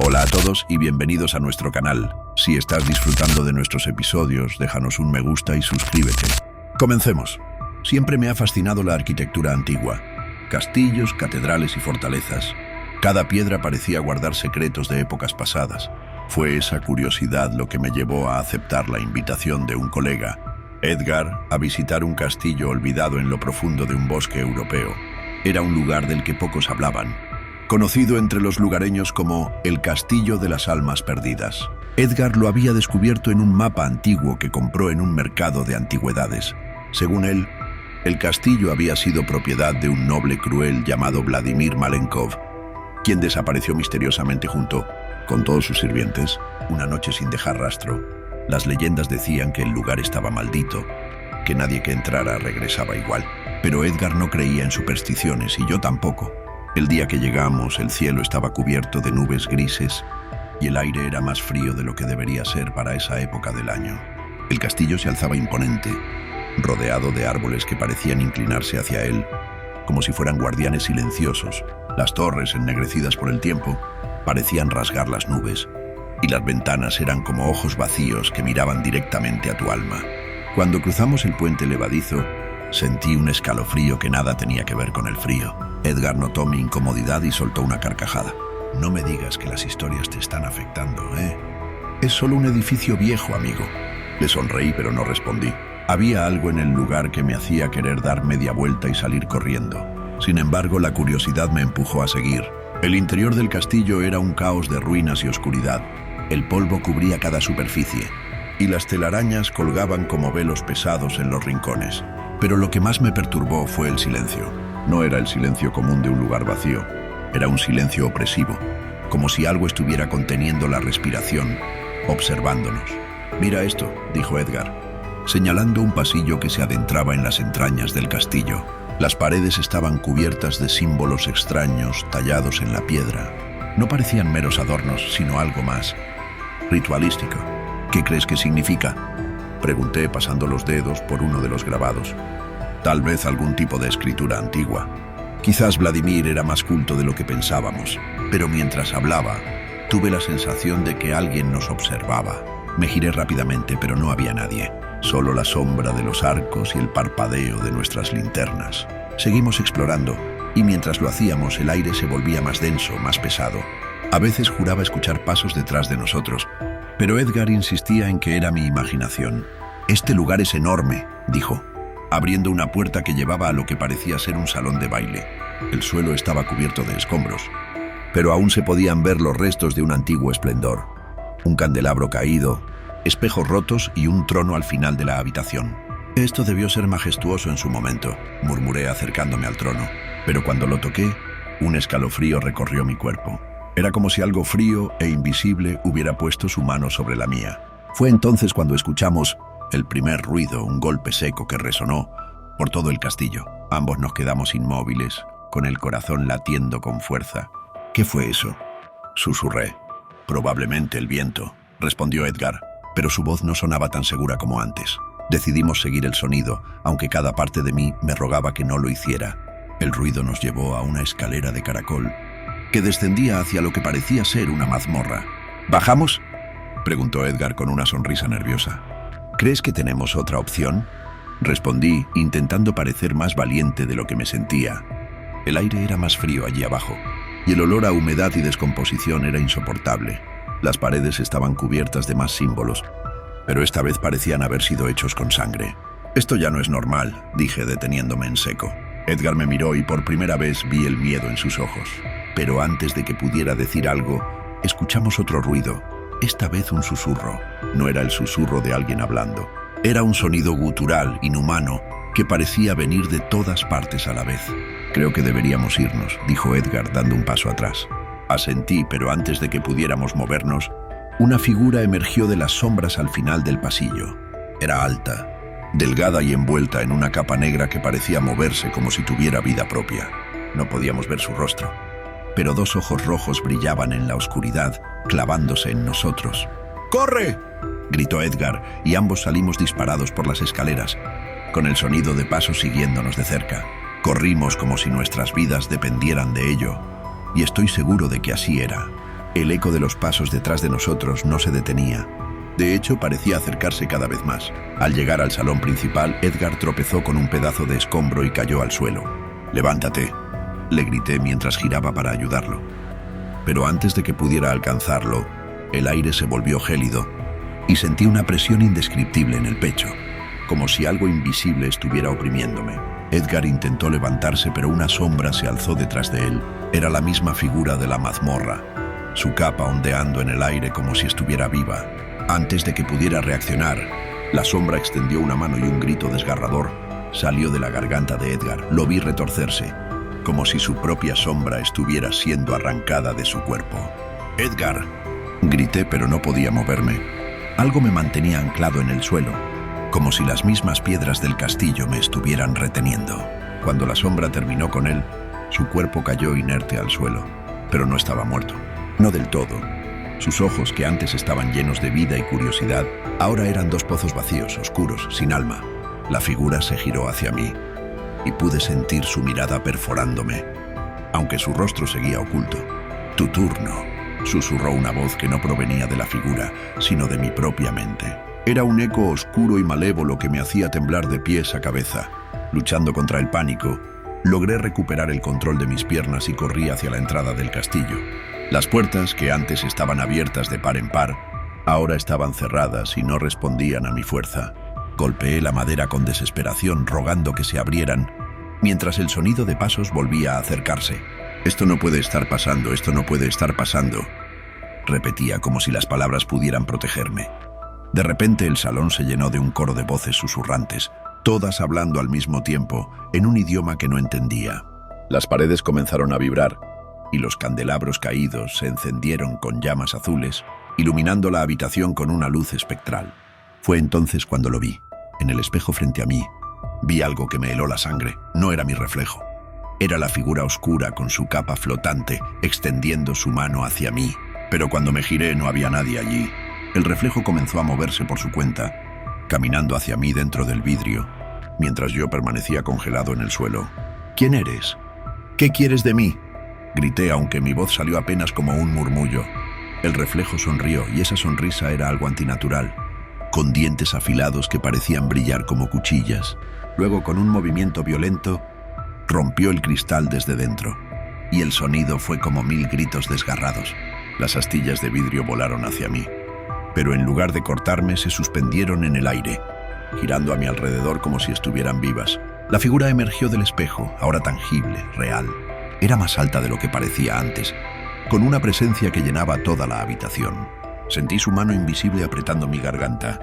Hola a todos y bienvenidos a nuestro canal. Si estás disfrutando de nuestros episodios, déjanos un me gusta y suscríbete. Comencemos. Siempre me ha fascinado la arquitectura antigua. Castillos, catedrales y fortalezas. Cada piedra parecía guardar secretos de épocas pasadas. Fue esa curiosidad lo que me llevó a aceptar la invitación de un colega, Edgar, a visitar un castillo olvidado en lo profundo de un bosque europeo. Era un lugar del que pocos hablaban, conocido entre los lugareños como el Castillo de las Almas Perdidas. Edgar lo había descubierto en un mapa antiguo que compró en un mercado de antigüedades. Según él, el castillo había sido propiedad de un noble cruel llamado Vladimir Malenkov, quien desapareció misteriosamente junto con todos sus sirvientes, una noche sin dejar rastro. Las leyendas decían que el lugar estaba maldito, que nadie que entrara regresaba igual. Pero Edgar no creía en supersticiones y yo tampoco. El día que llegamos, el cielo estaba cubierto de nubes grises y el aire era más frío de lo que debería ser para esa época del año. El castillo se alzaba imponente, rodeado de árboles que parecían inclinarse hacia él, como si fueran guardianes silenciosos. Las torres, ennegrecidas por el tiempo, parecían rasgar las nubes, y las ventanas eran como ojos vacíos que miraban directamente a tu alma. Cuando cruzamos el puente levadizo, sentí un escalofrío que nada tenía que ver con el frío. Edgar notó mi incomodidad y soltó una carcajada. No me digas que las historias te están afectando, ¿eh? Es solo un edificio viejo, amigo. Le sonreí, pero no respondí. Había algo en el lugar que me hacía querer dar media vuelta y salir corriendo. Sin embargo, la curiosidad me empujó a seguir. El interior del castillo era un caos de ruinas y oscuridad. El polvo cubría cada superficie, y las telarañas colgaban como velos pesados en los rincones. Pero lo que más me perturbó fue el silencio. No era el silencio común de un lugar vacío. Era un silencio opresivo, como si algo estuviera conteniendo la respiración, observándonos. «Mira esto», dijo Edgar, señalando un pasillo que se adentraba en las entrañas del castillo. Las paredes estaban cubiertas de símbolos extraños tallados en la piedra. No parecían meros adornos, sino algo más ritualístico. «¿Qué crees que significa?», pregunté pasando los dedos por uno de los grabados. Tal vez algún tipo de escritura antigua. Quizás Vladimir era más culto de lo que pensábamos, pero mientras hablaba, tuve la sensación de que alguien nos observaba. Me giré rápidamente, pero no había nadie. Solo la sombra de los arcos y el parpadeo de nuestras linternas. Seguimos explorando, y mientras lo hacíamos, el aire se volvía más denso, más pesado. A veces juraba escuchar pasos detrás de nosotros, pero Edgar insistía en que era mi imaginación. «Este lugar es enorme», dijo, abriendo una puerta que llevaba a lo que parecía ser un salón de baile. El suelo estaba cubierto de escombros, pero aún se podían ver los restos de un antiguo esplendor. Un candelabro caído, espejos rotos y un trono al final de la habitación. «Esto debió ser majestuoso en su momento», murmuré acercándome al trono, pero cuando lo toqué, un escalofrío recorrió mi cuerpo. Era como si algo frío e invisible hubiera puesto su mano sobre la mía. Fue entonces cuando escuchamos el primer ruido, un golpe seco que resonó por todo el castillo. Ambos nos quedamos inmóviles, con el corazón latiendo con fuerza. «¿Qué fue eso?», susurré. «Probablemente el viento», respondió Edgar, pero su voz no sonaba tan segura como antes. Decidimos seguir el sonido, aunque cada parte de mí me rogaba que no lo hiciera. El ruido nos llevó a una escalera de caracol que descendía hacia lo que parecía ser una mazmorra. «¿Bajamos?», preguntó Edgar con una sonrisa nerviosa. «¿Crees que tenemos otra opción?», respondí, intentando parecer más valiente de lo que me sentía. El aire era más frío allí abajo, y el olor a humedad y descomposición era insoportable. Las paredes estaban cubiertas de más símbolos, pero esta vez parecían haber sido hechos con sangre. «Esto ya no es normal», dije deteniéndome en seco. Edgar me miró y por primera vez vi el miedo en sus ojos. Pero antes de que pudiera decir algo, escuchamos otro ruido, esta vez un susurro. No era el susurro de alguien hablando. Era un sonido gutural, inhumano, que parecía venir de todas partes a la vez. «Creo que deberíamos irnos», dijo Edgar dando un paso atrás. Asentí, pero antes de que pudiéramos movernos, una figura emergió de las sombras al final del pasillo. Era alta, delgada y envuelta en una capa negra que parecía moverse como si tuviera vida propia. No podíamos ver su rostro, pero dos ojos rojos brillaban en la oscuridad, clavándose en nosotros. «¡Corre!», gritó Edgar, y ambos salimos disparados por las escaleras, con el sonido de pasos siguiéndonos de cerca. Corrimos como si nuestras vidas dependieran de ello, y estoy seguro de que así era. El eco de los pasos detrás de nosotros no se detenía. De hecho, parecía acercarse cada vez más. Al llegar al salón principal, Edgar tropezó con un pedazo de escombro y cayó al suelo. «Levántate», le grité mientras giraba para ayudarlo. Pero antes de que pudiera alcanzarlo, el aire se volvió gélido y sentí una presión indescriptible en el pecho, como si algo invisible estuviera oprimiéndome. Edgar intentó levantarse, pero una sombra se alzó detrás de él. Era la misma figura de la mazmorra, su capa ondeando en el aire como si estuviera viva. Antes de que pudiera reaccionar, la sombra extendió una mano y un grito desgarrador salió de la garganta de Edgar. Lo vi retorcerse, como si su propia sombra estuviera siendo arrancada de su cuerpo. «¡Edgar!», grité, pero no podía moverme. Algo me mantenía anclado en el suelo, como si las mismas piedras del castillo me estuvieran reteniendo. Cuando la sombra terminó con él, su cuerpo cayó inerte al suelo, pero no estaba muerto. No del todo. Sus ojos, que antes estaban llenos de vida y curiosidad, ahora eran dos pozos vacíos, oscuros, sin alma. La figura se giró hacia mí y pude sentir su mirada perforándome, aunque su rostro seguía oculto. «Tu turno», susurró una voz que no provenía de la figura, sino de mi propia mente. Era un eco oscuro y malévolo que me hacía temblar de pies a cabeza. Luchando contra el pánico, logré recuperar el control de mis piernas y corrí hacia la entrada del castillo. Las puertas, que antes estaban abiertas de par en par, ahora estaban cerradas y no respondían a mi fuerza. Golpeé la madera con desesperación, rogando que se abrieran, mientras el sonido de pasos volvía a acercarse. «Esto no puede estar pasando, esto no puede estar pasando», repetía como si las palabras pudieran protegerme. De repente el salón se llenó de un coro de voces susurrantes, todas hablando al mismo tiempo, en un idioma que no entendía. Las paredes comenzaron a vibrar, y los candelabros caídos se encendieron con llamas azules, iluminando la habitación con una luz espectral. Fue entonces cuando lo vi, en el espejo frente a mí. Vi algo que me heló la sangre. No era mi reflejo. Era la figura oscura con su capa flotante, extendiendo su mano hacia mí. Pero cuando me giré no había nadie allí. El reflejo comenzó a moverse por su cuenta, caminando hacia mí dentro del vidrio, mientras yo permanecía congelado en el suelo. «¿Quién eres? ¿Qué quieres de mí?», grité, aunque mi voz salió apenas como un murmullo. El reflejo sonrió, y esa sonrisa era algo antinatural, con dientes afilados que parecían brillar como cuchillas. Luego, con un movimiento violento, rompió el cristal desde dentro, y el sonido fue como 1000 gritos desgarrados. Las astillas de vidrio volaron hacia mí, pero en lugar de cortarme, se suspendieron en el aire, girando a mi alrededor como si estuvieran vivas. La figura emergió del espejo, ahora tangible, real. Era más alta de lo que parecía antes, con una presencia que llenaba toda la habitación. Sentí su mano invisible apretando mi garganta,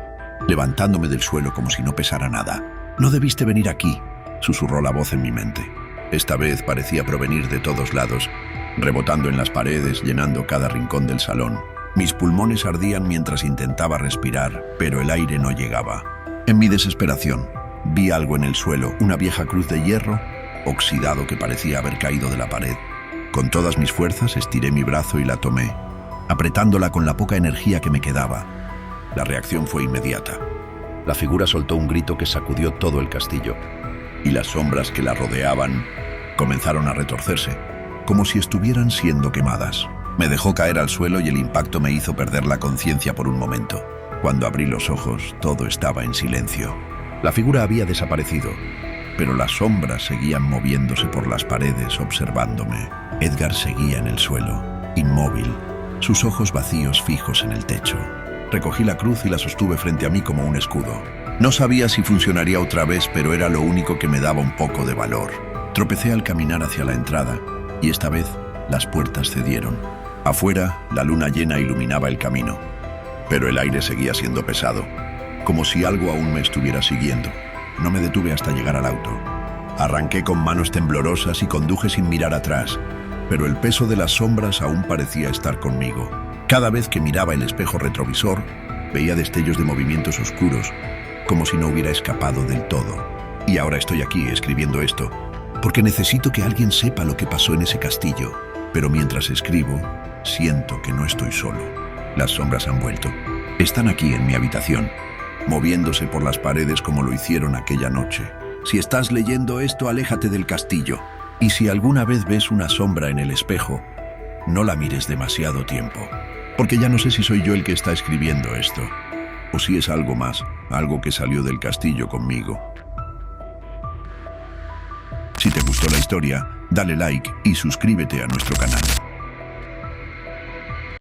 levantándome del suelo como si no pesara nada. «No debiste venir aquí», susurró la voz en mi mente. Esta vez parecía provenir de todos lados, rebotando en las paredes, llenando cada rincón del salón. Mis pulmones ardían mientras intentaba respirar, pero el aire no llegaba. En mi desesperación, vi algo en el suelo, una vieja cruz de hierro, oxidado que parecía haber caído de la pared. Con todas mis fuerzas estiré mi brazo y la tomé, apretándola con la poca energía que me quedaba. La reacción fue inmediata. La figura soltó un grito que sacudió todo el castillo, y las sombras que la rodeaban comenzaron a retorcerse, como si estuvieran siendo quemadas. Me dejó caer al suelo y el impacto me hizo perder la conciencia por un momento. Cuando abrí los ojos, todo estaba en silencio. La figura había desaparecido, pero las sombras seguían moviéndose por las paredes, observándome. Edgar seguía en el suelo, inmóvil, sus ojos vacíos fijos en el techo. Recogí la cruz y la sostuve frente a mí como un escudo. No sabía si funcionaría otra vez, pero era lo único que me daba un poco de valor. Tropecé al caminar hacia la entrada, y esta vez las puertas cedieron. Afuera, la luna llena iluminaba el camino, pero el aire seguía siendo pesado, como si algo aún me estuviera siguiendo. No me detuve hasta llegar al auto. Arranqué con manos temblorosas y conduje sin mirar atrás, pero el peso de las sombras aún parecía estar conmigo. Cada vez que miraba el espejo retrovisor, veía destellos de movimientos oscuros, como si no hubiera escapado del todo. Y ahora estoy aquí escribiendo esto, porque necesito que alguien sepa lo que pasó en ese castillo. Pero mientras escribo, siento que no estoy solo. Las sombras han vuelto. Están aquí en mi habitación, moviéndose por las paredes como lo hicieron aquella noche. Si estás leyendo esto, aléjate del castillo. Y si alguna vez ves una sombra en el espejo, no la mires demasiado tiempo, porque ya no sé si soy yo el que está escribiendo esto, o si es algo más, algo que salió del castillo conmigo. Si te gustó la historia, dale like y suscríbete a nuestro canal.